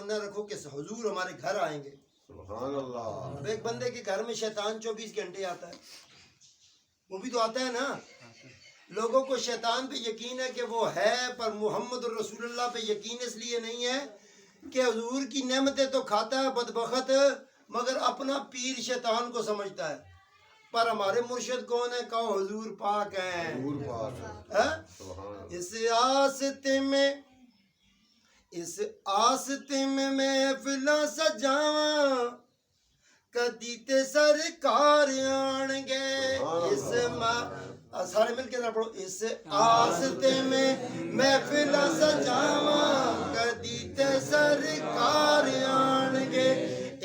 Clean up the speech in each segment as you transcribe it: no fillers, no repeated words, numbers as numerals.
نہ رکھو کہ حضور ہمارے گھر آئیں گے. سبحان اللہ. اب ایک بندے کے گھر میں شیطان 24 گھنٹے آتا ہے, وہ بھی تو آتا ہے نا. لوگوں کو شیطان پہ یقین ہے کہ وہ ہے, پر محمد رسول اللہ پہ یقین اس لیے نہیں ہے کہ حضور کی نعمتیں تو کھاتا ہے بدبخت, مگر اپنا پیر شیطان کو سمجھتا ہے. پر ہمارے مرشد کون ہے؟ کہو حضور پاک ہیں. حضور پاک ہے. ہاں؟ سبحان اللہ. اس آستے میں محفلاں سجاواں, کدی تے سرکار آن گے. سارے مل کے ذرا پڑھو. اس آستے میں محفلاں سجاواں, کدی تے سرکار آن گے.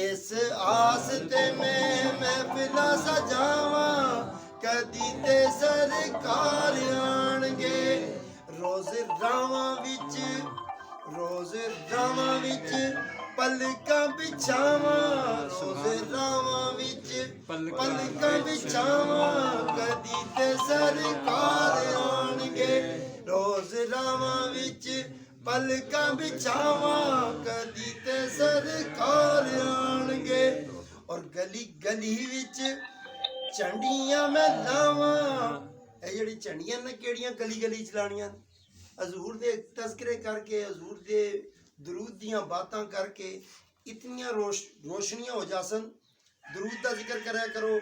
اس آستے میں محفلاں سجاواں, کدی تے سرکار آن گے. روز راواں وچ پلکاں بچھاواں, روز راواں وچ پلکاں بچھاواں, کدی تے سرکار آن گے. روز راواں وچ پلکاں بچھاواں, کدی تے سرکار آن گے. اور گلی گلی وچ چنڈیاں میں لاواں. اے جڑی چنڈیاں نا کیڑیاں گلی گلی چلانیاں, حضور دے تذکرے کر کے, حضور دے درود دیاں باتاں کر کے اتنیاں روشنیاں ہو جاسن. درود دا ذکر کریا کرو,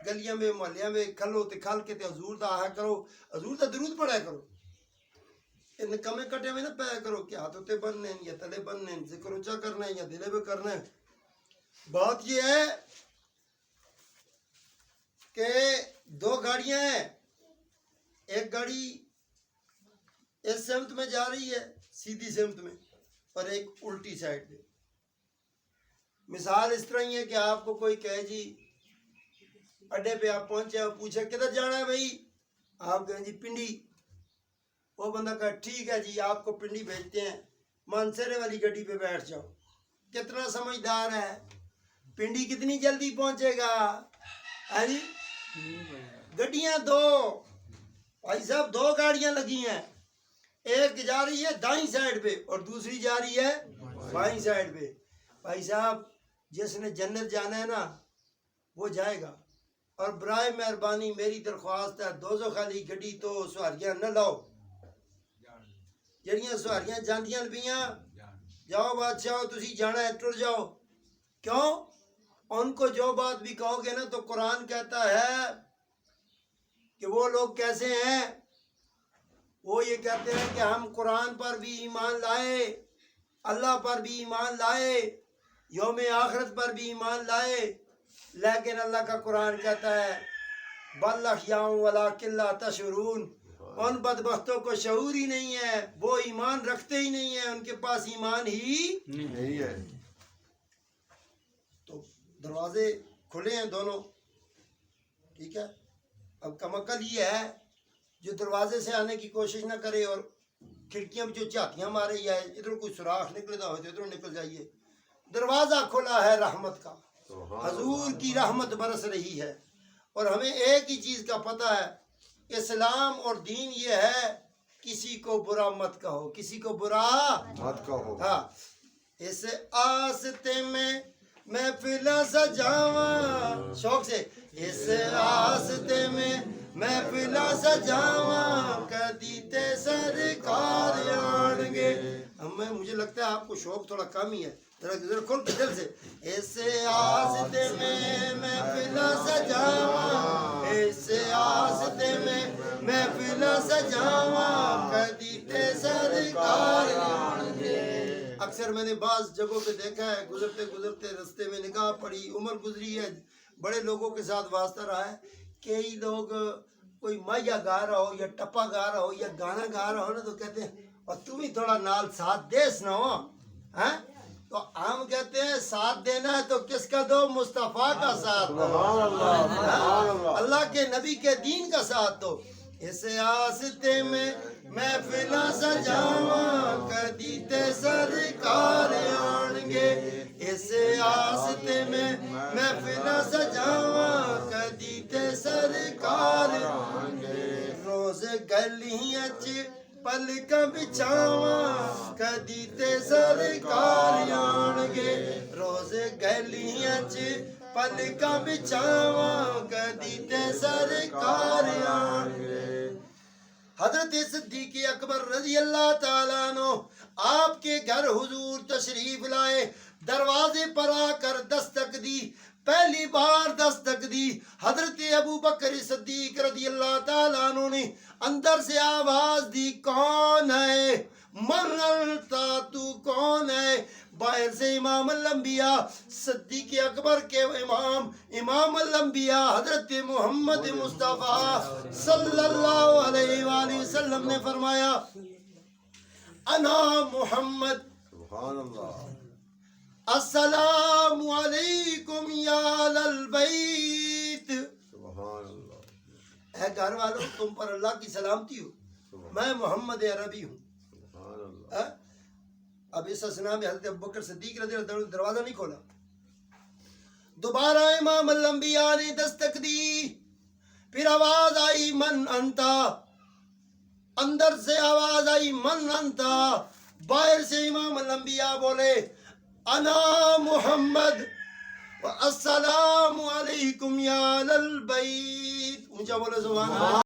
گلیاں میں محلیاں میں کھلو تے کھل کے تے حضور دا آہا کرو, حضور دا درود پڑھا کرو. ان کمے کٹے میں نہ پایا کرو کہ ہاتھوں تے بننے ہیں یا تلے بننے ہیں, ذکر اچھا کرنا ہے یا دلے پہ کرنا ہے. بات یہ ہے کہ دو گاڑیاں ہیں, ایک گاڑی اس سمت میں جا رہی ہے سیدھی سمت میں, اور ایک الٹی سائڈ پہ. مثال اس طرح ہی ہے کہ آپ کو کوئی کہے جی اڈے پہ آپ پہنچے اور پوچھے کدھر جانا ہے بھائی, آپ کہیں جی پنڈی. وہ بندہ کہا ٹھیک ہے جی آپ کو پنڈی بھیجتے ہیں, مانسرے والی گڈی پہ بیٹھ جاؤ. کتنا سمجھدار ہے, پنڈی کتنی جلدی پہنچے گا. جی گڈیاں دو, بھائی صاحب دو گاڑیاں لگی ہیں, ایک جا رہی ہے دائیں سائڈ پہ اور دوسری جا رہی ہے بائیں سائڈ پہ. بھائی صاحب جس نے جنت جانا ہے نا وہ جائے گا, اور برائے مہربانی میری درخواست ہے دوزخ والی گڈی تو سواریاں نہ لاؤ. جڑیاں سواریاں جاندیاں پیاں, جاؤ بادشاہ تسی جانا ہے ٹر جاؤ. کیوں؟ ان کو جو بات بھی کہو گے نا تو قرآن کہتا ہے کہ وہ لوگ کیسے ہیں. وہ یہ کہتے ہیں کہ ہم قرآن پر بھی ایمان لائے, اللہ پر بھی ایمان لائے, یوم آخرت پر بھی ایمان لائے, لیکن اللہ کا قرآن کہتا ہے بل احیاء ولکن لا تشعرون. ان بدبختوں کو شعور ہی نہیں ہے, وہ ایمان رکھتے ہی نہیں ہیں, ان کے پاس ایمان ہی نہیں ہے. تو دروازے کھلے ہیں دونوں, ٹھیک ہے. اب کمکل یہ ہے جو دروازے سے آنے کی کوشش نہ کرے اور کھڑکیاں بھی جو چاہتیاں مارے, یا ادھر کوئی سوراخ نکلے ہو تو ادھر نکل جائیے. دروازہ کھلا ہے رحمت کا, حضور کی رحمت برس رہی ہے. اور ہمیں ایک ہی چیز کا پتہ ہے, اسلام اور دین یہ ہے کسی کو برا مت کہو, کسی کو برا مت کہو. ہاں. اس آستے میں محفلاں سجاواں, شوق سے, اس آستے میں محفلاں سجاواں, کدی تے سرکار آن گے. مجھے لگتا ہے آپ کو شوق تھوڑا کم ہی ہے, ذرا کھول کے دل سے. اس آستے میں محفلاں سجاواں, اس آستے میں محفلاں سجاواں, کدی تے سرکار آن گے. اکثر میں نے بعض جگہوں پہ دیکھا ہے, گزرتے گزرتے رستے میں نگاہ پڑی, عمر گزری ہے, بڑے لوگوں کے ساتھ واسطہ رہا ہے. کئی لوگ کوئی ماہیا گا رہا ہو یا ٹپا گا رہا ہو یا گانا گا رہا ہو نا, تو کہتے ہیں اور تم ہی تھوڑا نال ساتھ دے سناؤ. ہاں, تو ہم کہتے ہیں ساتھ دینا ہے تو کس کا دو, مصطفیٰ کا ساتھ دو, اللہ کے نبی کے دین کا ساتھ دو. اس آستے میں محفلاں سجاواں, کدی تے سرکار آن گے. اس آستے میں محفلاں سجاواں, کدی تے سرکار آن گے. روز گلیاں پلکاں بچھاواں, کدی تے سرکار آن گلیاں چ پلکاں بچھاواں کدی تے سرکار آن گے حضرت صدیق اکبر رضی اللہ تعالیٰ عنہ آپ کے گھر حضور تشریف لائے دروازے پر آ کر دستک دی پہلی بار دستک دی حضرت ابو بکر صدیق رضی اللہ تعالیٰ عنہ نے اندر سے آواز دی کون ہے من انتا تو کون ہے باہر سے امام الانبیاء صدیق اکبر کے امام الانبیاء حضرت محمد مصطفیٰ صلی اللہ علیہ وآلہ وسلم نے فرمایا انا محمد سبحان اللہ السلام علیکم یا اہل البیت سبحان اللہ اے گھر والوں تم پر اللہ کی سلامتی ہو میں محمد عربی ہوں سبحان اللہ اب اس اسنا میں حضرت ابوبکر صدیق رضی اللہ عنہ دروازہ نہیں کھولا دوبارہ امام الانبیاء نے دستک دی پھر آواز آئی من انتا اندر سے آواز آئی من انتا باہر سے امام الانبیاء بولے انا محمد السلام علیکم یا اہل البیت اونچا بولے سبحان اللہ